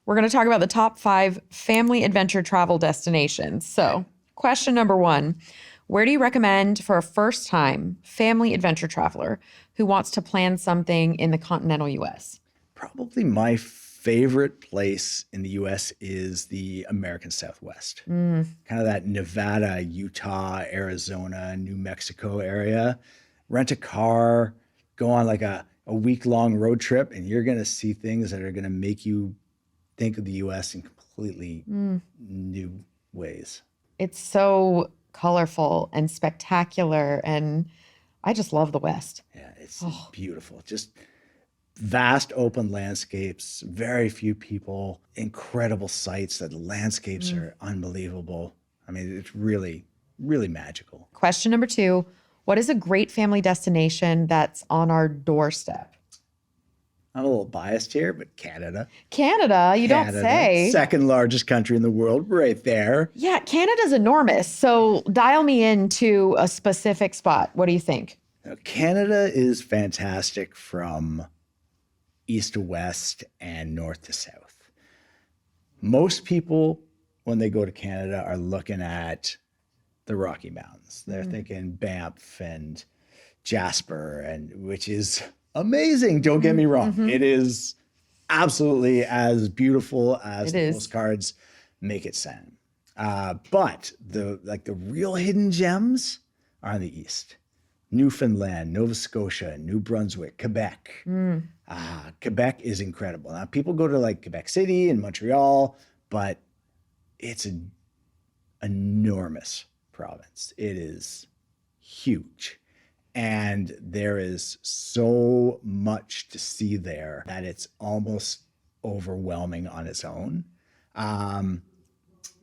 We're going to talk about the top 5 family adventure travel destinations. So, question number 1, where do you recommend for a first-time family adventure traveler who wants to plan something in the continental U.S.? Probably my favorite place in the U.S. is the American Southwest. Kind of that Nevada, Utah, Arizona, New Mexico area. Rent a car, go on like a week-long road trip, and you're going to see things that are going to make you think of the U.S. in completely new ways. It's so colorful and spectacular, and I just love the West. Yeah, it's beautiful. Just vast open landscapes, very few people, incredible sights. The landscapes are unbelievable. I mean, it's really, really magical. Question number 2, what is a great family destination that's on our doorstep? I'm a little biased here, but Canada. Canada, you don't say. Second largest country in the world, right there. Yeah, Canada's enormous. So dial me into a specific spot. What do you think? Now, Canada is fantastic from east to west and north to south. Most people, when they go to Canada, are looking at the Rocky Mountains. They're thinking Banff and Jasper, and which is amazing. Don't get me wrong. It is absolutely as beautiful as the postcards make it sound. But the real hidden gems are in the east. Newfoundland, Nova Scotia, New Brunswick, Quebec. Quebec is incredible. Now, people go to like Quebec City and Montreal, but it's an enormous province. It is huge. And there is so much to see there that it's almost overwhelming on its own.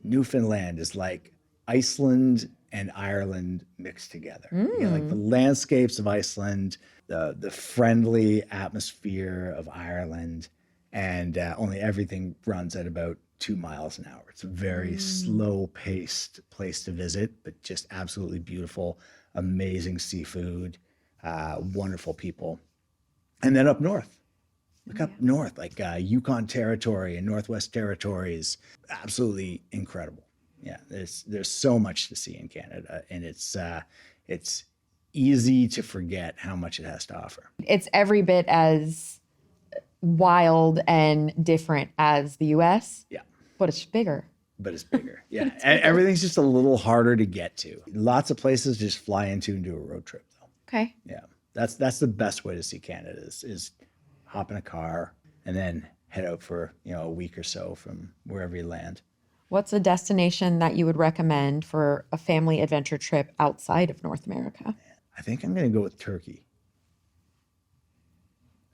Newfoundland is like Iceland and Ireland mixed together. You know, like the landscapes of Iceland, the friendly atmosphere of Ireland, and only everything runs at about 2 miles an hour. It's a very slow-paced place to visit, but just absolutely beautiful, amazing seafood, wonderful people. And then up north, look up north, like Yukon Territory and Northwest Territories, absolutely incredible. Yeah, there's so much to see in Canada, and it's easy to forget how much it has to offer. It's every bit as wild and different as the U.S. Yeah. But it's bigger. But it's bigger. Yeah. Everything's just a little harder to get to. Lots of places just fly into and do a road trip, though. Okay. Yeah. That's the best way to see Canada is hop in a car and then head out for, a week or so from wherever you land. What's a destination that you would recommend for a family adventure trip outside of North America? I think I'm going to go with Turkey.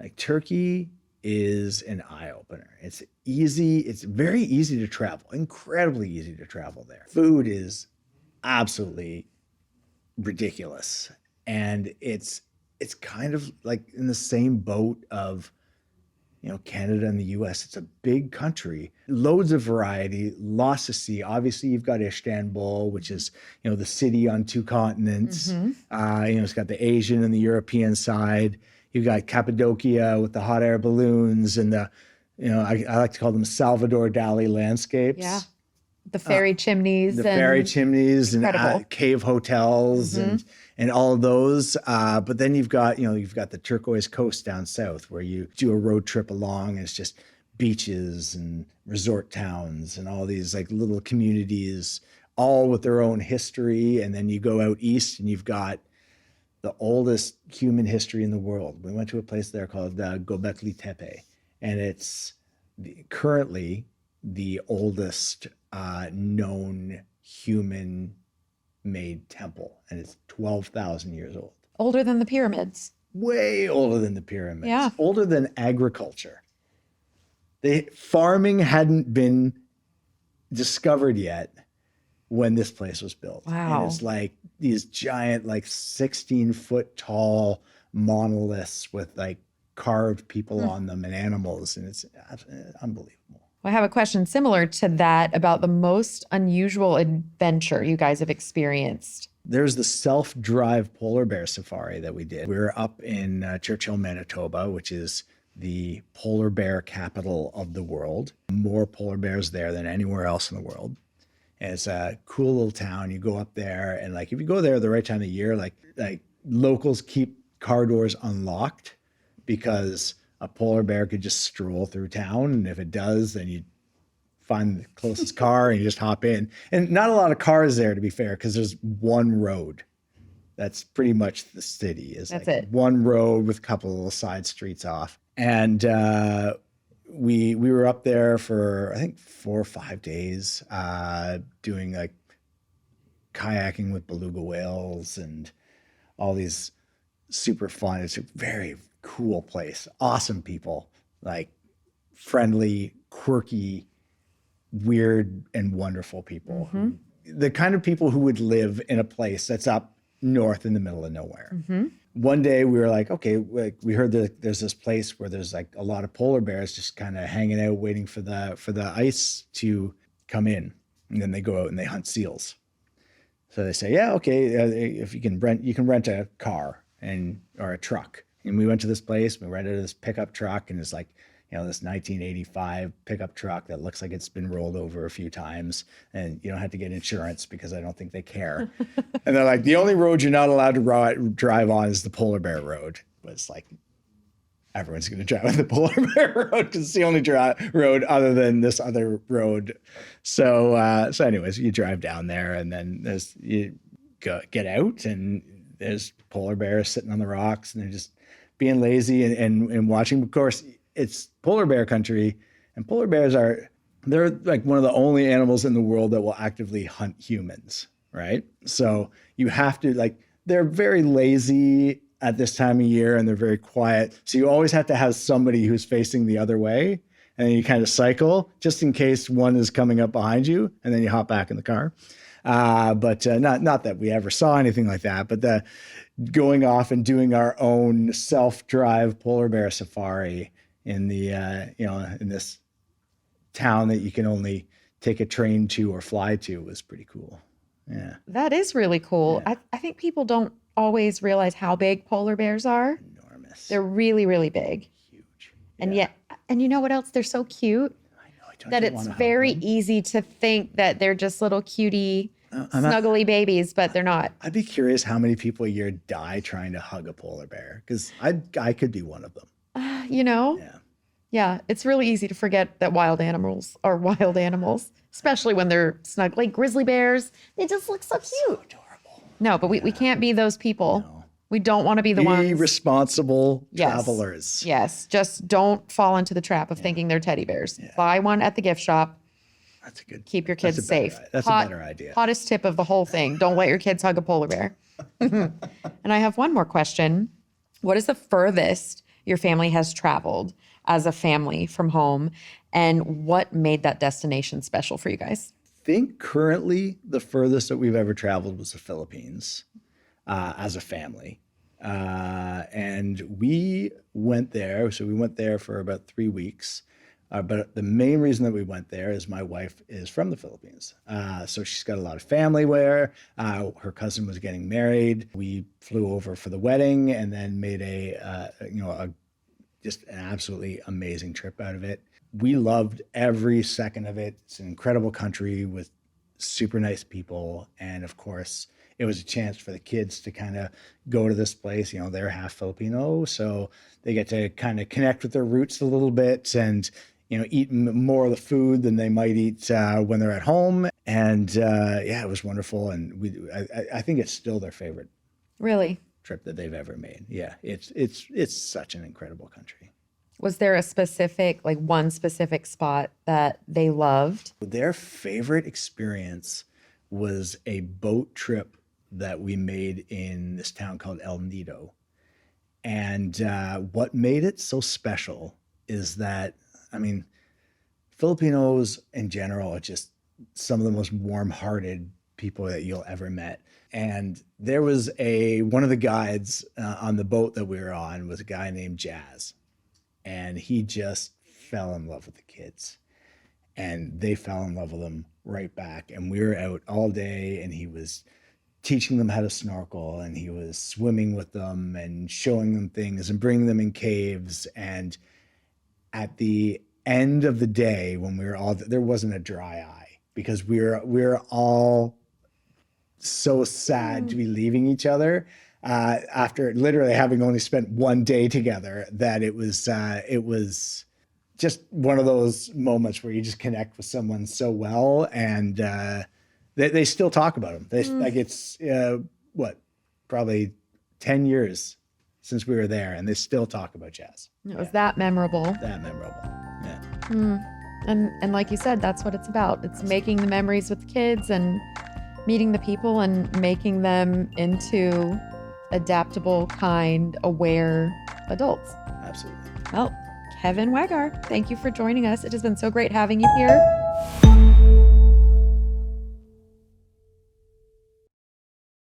Like Turkey is an eye-opener. It's easy. It's very easy to travel, incredibly easy to travel there. Food is absolutely ridiculous. And it's kind of like in the same boat of, Canada and the US. It's a big country, loads of variety, lots to see. Obviously, you've got Istanbul, which is, the city on 2 continents. It's got the Asian and the European side. You've got Cappadocia with the hot air balloons and the, I like to call them Salvador Dali landscapes. Yeah. The fairy chimneys. The fairy chimneys incredible. And cave hotels and all of those. But then you've got the turquoise coast down south where you do a road trip along and it's just beaches and resort towns and all these like little communities, all with their own history. And then you go out east and you've got the oldest human history in the world. We went to a place there called Göbekli Tepe, and it's currently the oldest known human-made temple, and it's 12,000 years old. Older than the pyramids. Way older than the pyramids. Yeah. Older than agriculture. Farming hadn't been discovered yet when this place was built. Wow. And it's like these giant, like 16-foot tall monoliths with like carved people on them and animals. And it's unbelievable. Well, I have a question similar to that about the most unusual adventure you guys have experienced. There's the self-drive polar bear safari that we did. We were up in Churchill, Manitoba, which is the polar bear capital of the world. More polar bears there than anywhere else in the world. And it's a cool little town. You go up there, and like if you go there at the right time of year, like locals keep car doors unlocked because a polar bear could just stroll through town. And if it does, then you find the closest car and you just hop in. And not a lot of cars there, to be fair, because there's one road. That's pretty much the city. That's like it. One road with a couple of little side streets off. And we were up there for, I think, 4 or 5 days, doing like kayaking with beluga whales and all these super fun. It's a very cool place. Awesome people, like friendly, quirky, weird, and wonderful people. The kind of people who would live in a place that's up north in the middle of nowhere. One day we were like, okay, we heard that there's this place where there's like a lot of polar bears just kind of hanging out, waiting for the ice to come in. And then they go out and they hunt seals. So they say, yeah, okay, if you can rent a car or a truck. And we went to this place, we rented this pickup truck, and it's like, this 1985 pickup truck that looks like it's been rolled over a few times, and you don't have to get insurance because I don't think they care. And they're like, the only road you're not allowed to drive on is the polar bear road. But it's like, everyone's going to drive on the polar bear road because it's the only road other than this other road. So anyways, you drive down there, and then you get out, and there's polar bears sitting on the rocks, and they're just being lazy and watching. Of course, it's polar bear country, and polar bears they're like one of the only animals in the world that will actively hunt humans, right? So you have to, they're very lazy at this time of year, and they're very quiet. So you always have to have somebody who's facing the other way, and then you kind of cycle just in case one is coming up behind you, and then you hop back in the car. But not that we ever saw anything like that, but going off and doing our own self-drive polar bear safari in the in this town that you can only take a train to or fly to was pretty cool. Yeah, that is really cool. Yeah. I think people don't always realize how big polar bears are. Enormous. They're really, really big. Huge. And yet, and you know what else? They're so cute that it's very easy to think that they're just little cutie, snuggly babies, but they're not. I'd be curious how many people a year die trying to hug a polar bear, because I could be one of them. Yeah, it's really easy to forget that wild animals are wild animals, especially when they're snug. Like grizzly bears, they just look so cute. So adorable. No, but we can't be those people. No. We don't want to be the ones. Be responsible travelers. Yes, just don't fall into the trap of thinking they're teddy bears. Yeah. Buy one at the gift shop. That's a good. Keep your kids safe. That's a better idea. Hottest tip of the whole thing. Don't let your kids hug a polar bear. And I have one more question. What is the furthest your family has traveled as a family from home, and what made that destination special for you guys? I think currently the furthest that we've ever traveled was the Philippines as a family. And we went there. So we went there for about 3 weeks. But the main reason that we went there is my wife is from the Philippines. So she's got a lot of family there. Her cousin was getting married. We flew over for the wedding and then made just an absolutely amazing trip out of it. We loved every second of it. It's an incredible country with super nice people. And of course, it was a chance for the kids to kind of go to this place. They're half Filipino, so they get to kind of connect with their roots a little bit and, eat more of the food than they might eat when they're at home. And it was wonderful. And I think it's still their favorite. Really? Trip that they've ever made. Yeah, it's such an incredible country. Was there a specific, one specific spot that they loved? Their favorite experience was a boat trip that we made in this town called El Nido. And what made it so special is that, Filipinos in general are just some of the most warm-hearted people that you'll ever met. And there was one of the guides on the boat that we were on was a guy named Jazz. And he just fell in love with the kids. And they fell in love with him right back. And we were out all day, and he was teaching them how to snorkel, and he was swimming with them and showing them things and bringing them in caves. And at the end of the day when we were all, there wasn't a dry eye because we're all so sad to be leaving each other after literally having only spent one day together, that it was just one of those moments where you just connect with someone so well, and they still talk about him. Like it's probably 10 years since we were there, and they still talk about jazz. It was that memorable. That memorable. Yeah. And like you said, that's what it's about. It's making the memories with the kids and meeting the people and making them into adaptable, kind, aware adults. Absolutely. Well, Kevin Wagar, thank you for joining us. It has been so great having you here.